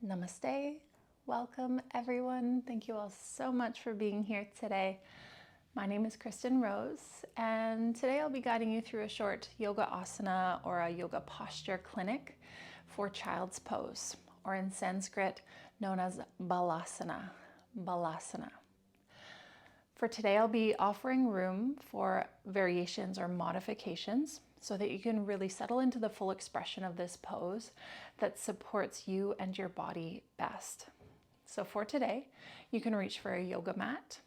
Namaste. Welcome, everyone. Thank you all so much for being here today. My name is Kristyn Rose, and today I'll be guiding you through a short yoga asana or a yoga posture clinic for child's pose, or in Sanskrit known as Balasana. Balasana. For today, I'll be offering room for variations or modifications so that you can really settle into the full expression of this pose that supports you and your body best. So for today, you can reach for a yoga mat.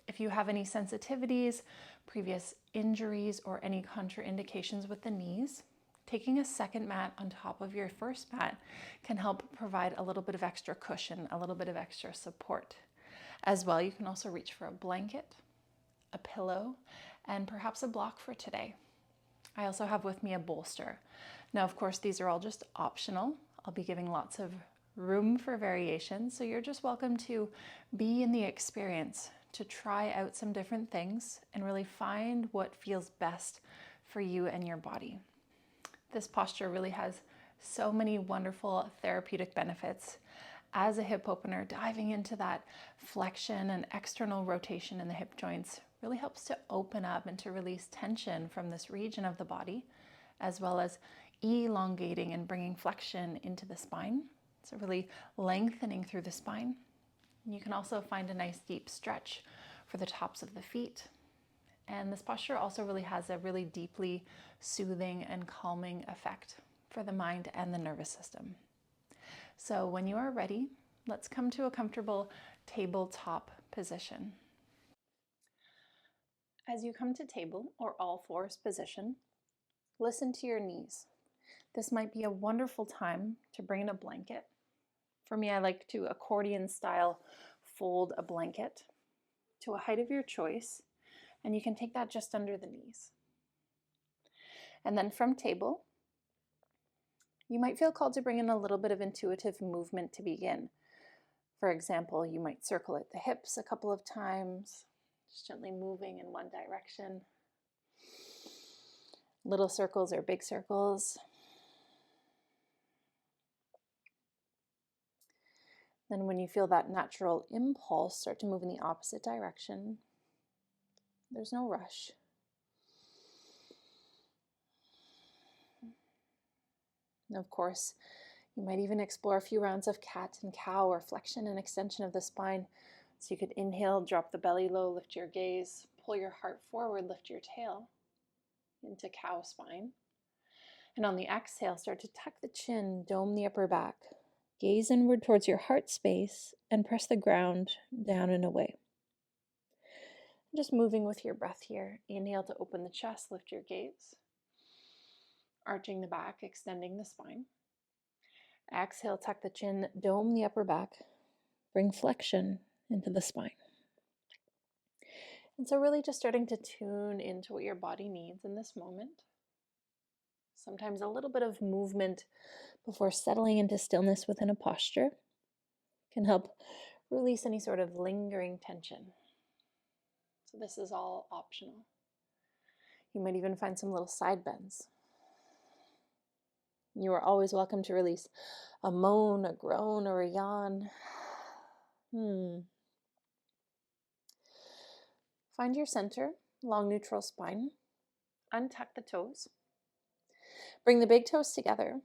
If you have any sensitivities, previous injuries, or any contraindications with the knees, taking a second mat on top of your first mat can help provide a little bit of extra cushion, a little bit of extra support. As well, you can also reach for a blanket, a pillow, and perhaps a block for today. I also have with me a bolster. Now, of course, these are all just optional. I'll be giving lots of room for variation, so you're just welcome to be in the experience, to try out some different things and really find what feels best for you and your body. This posture really has so many wonderful therapeutic benefits. As a hip opener, diving into that flexion and external rotation in the hip joints really helps to open up and to release tension from this region of the body, as well as elongating and bringing flexion into the spine. So really lengthening through the spine. You can also find a nice deep stretch for the tops of the feet. And this posture also really has a really deeply soothing and calming effect for the mind and the nervous system. So when you are ready, let's come to a comfortable tabletop position. As you come to table or all fours position, listen to your knees. This might be a wonderful time to bring in a blanket. For me, I like to accordion style fold a blanket to a height of your choice, and you can take that just under the knees. And then from table, you might feel called to bring in a little bit of intuitive movement to begin. For example, you might circle at the hips a couple of times, just gently moving in one direction. Little circles or big circles. Then when you feel that natural impulse start to move in the opposite direction, there's no rush. And of course, you might even explore a few rounds of cat and cow or flexion and extension of the spine. So you could inhale, drop the belly low, lift your gaze, pull your heart forward, lift your tail into cow spine. And on the exhale, start to tuck the chin, dome the upper back. Gaze inward towards your heart space and press the ground down and away. Just moving with your breath here. Inhale to open the chest, lift your gaze. Arching the back, extending the spine. Exhale, tuck the chin, dome the upper back. Bring flexion into the spine. And so really just starting to tune into what your body needs in this moment. Sometimes a little bit of movement before settling into stillness within a posture can help release any sort of lingering tension. So this is all optional. You might even find some little side bends. You are always welcome to release a moan, a groan, or a yawn. Find your center, long neutral spine. Untuck the toes. Bring the big toes together.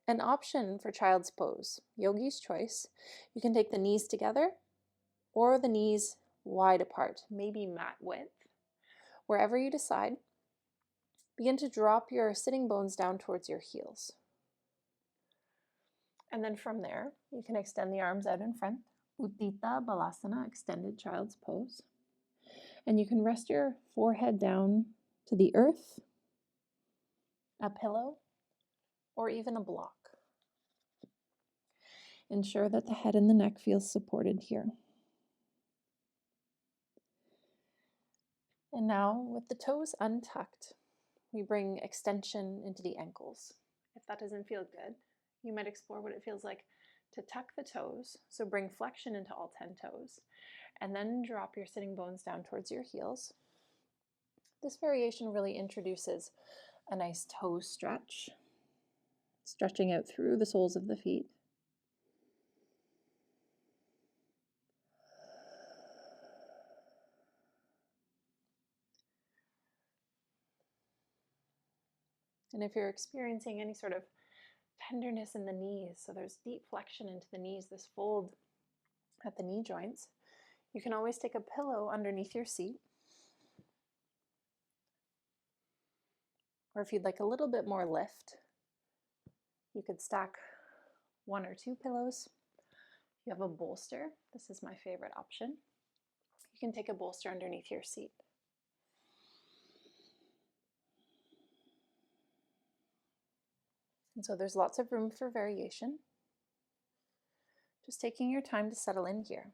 An option for child's pose, yogi's choice. You can take the knees together or the knees wide apart, maybe mat width. Wherever you decide, begin to drop your sitting bones down towards your heels. And then from there, you can extend the arms out in front. Uttita Balasana, extended child's pose. And you can rest your forehead down to the earth, a pillow, or even a block. Ensure that the head and the neck feels supported here. And now, with the toes untucked, we bring extension into the ankles. If that doesn't feel good, you might explore what it feels like to tuck the toes. So bring flexion into all 10 toes, and then drop your sitting bones down towards your heels. This variation really introduces a nice toe stretch, stretching out through the soles of the feet. And if you're experiencing any sort of tenderness in the knees, so there's deep flexion into the knees, this fold at the knee joints, you can always take a pillow underneath your seat. Or if you'd like a little bit more lift, you could stack 1 or 2 pillows. If you have a bolster, this is my favorite option. You can take a bolster underneath your seat. And so there's lots of room for variation. Just taking your time to settle in here.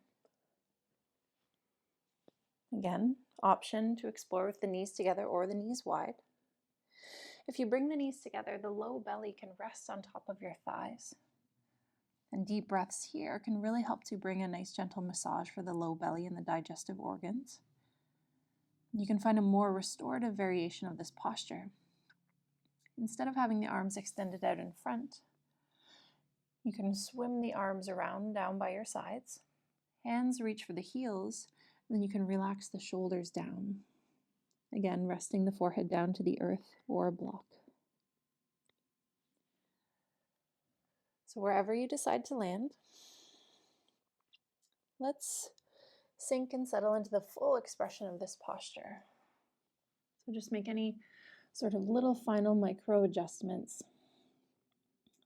Again, option to explore with the knees together or the knees wide. If you bring the knees together, the low belly can rest on top of your thighs. And deep breaths here can really help to bring a nice gentle massage for the low belly and the digestive organs. You can find a more restorative variation of this posture. Instead of having the arms extended out in front, you can swim the arms around down by your sides. Hands reach for the heels, and then you can relax the shoulders down. Again, resting the forehead down to the earth or a block. So wherever you decide to land, let's sink and settle into the full expression of this posture. So just make any sort of little final micro adjustments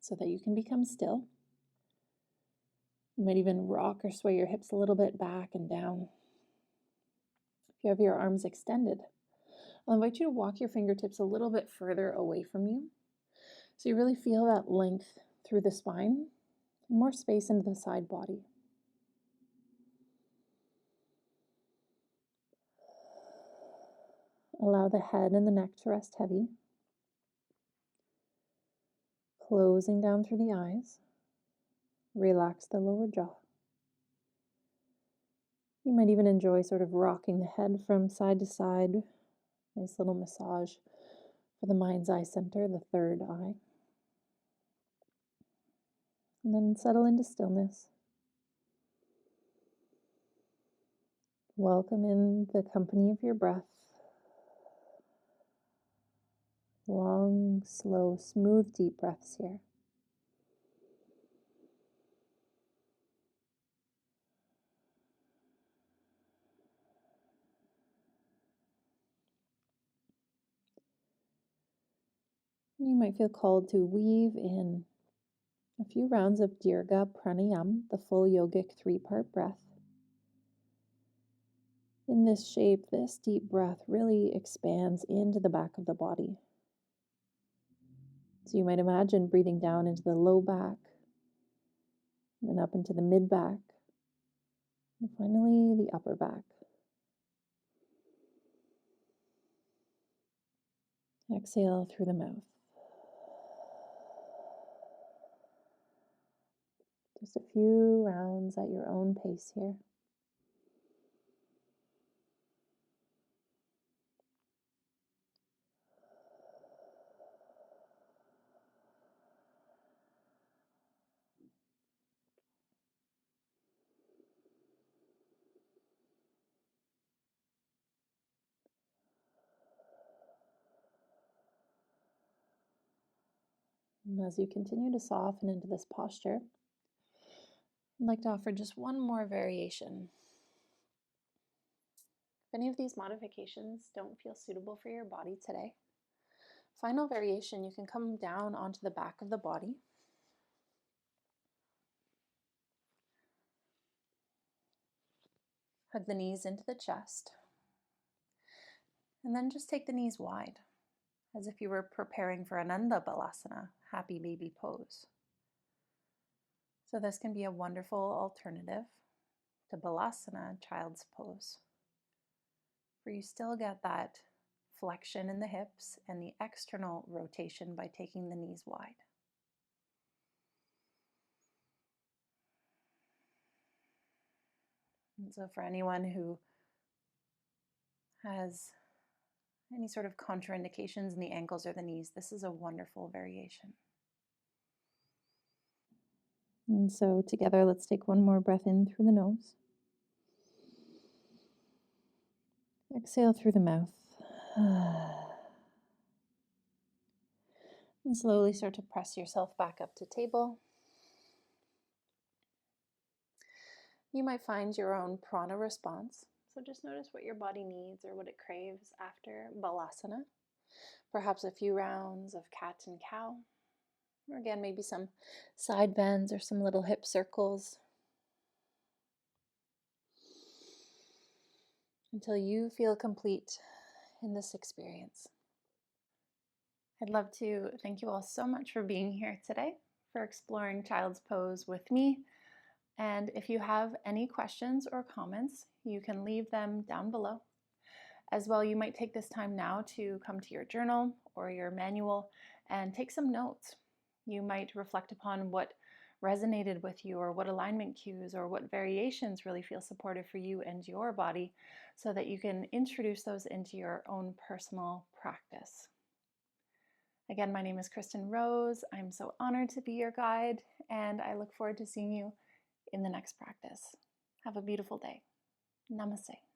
so that you can become still. You might even rock or sway your hips a little bit back and down. If you have your arms extended, I'll invite you to walk your fingertips a little bit further away from you, so you really feel that length through the spine and more space into the side body. Allow the head and the neck to rest heavy, closing down through the eyes. Relax the lower jaw. You might even enjoy sort of rocking the head from side to side. Nice little massage for the mind's eye center, the third eye. And then settle into stillness. Welcome in the company of your breath. Long, slow, smooth, deep breaths here. You might feel called to weave in a few rounds of Dirga Pranayam, the full yogic 3-part breath. In this shape, this deep breath really expands into the back of the body. So you might imagine breathing down into the low back, and then up into the mid back, and finally the upper back. Exhale through the mouth. Just a few rounds at your own pace here. And as you continue to soften into this posture, I'd like to offer just one more variation. If any of these modifications don't feel suitable for your body today, final variation, you can come down onto the back of the body. Hug the knees into the chest. And then just take the knees wide, as if you were preparing for Ananda Balasana, happy baby pose. So this can be a wonderful alternative to Balasana, child's pose, where you still get that flexion in the hips and the external rotation by taking the knees wide. And so for anyone who has any sort of contraindications in the ankles or the knees, this is a wonderful variation. And so together, let's take one more breath in through the nose. Exhale through the mouth. And slowly start to press yourself back up to table. You might find your own prana response. So just notice what your body needs or what it craves after Balasana. Perhaps a few rounds of cat and cow. Or again, maybe some side bends or some little hip circles. Until you feel complete in this experience. I'd love to thank you all so much for being here today, for exploring Child's Pose with me. And if you have any questions or comments, you can leave them down below. As well, you might take this time now to come to your journal or your manual and take some notes. You might reflect upon what resonated with you, or what alignment cues or what variations really feel supportive for you and your body, so that you can introduce those into your own personal practice. Again, my name is Kristyn Rose. I'm so honored to be your guide, and I look forward to seeing you in the next practice. Have a beautiful day. Namaste.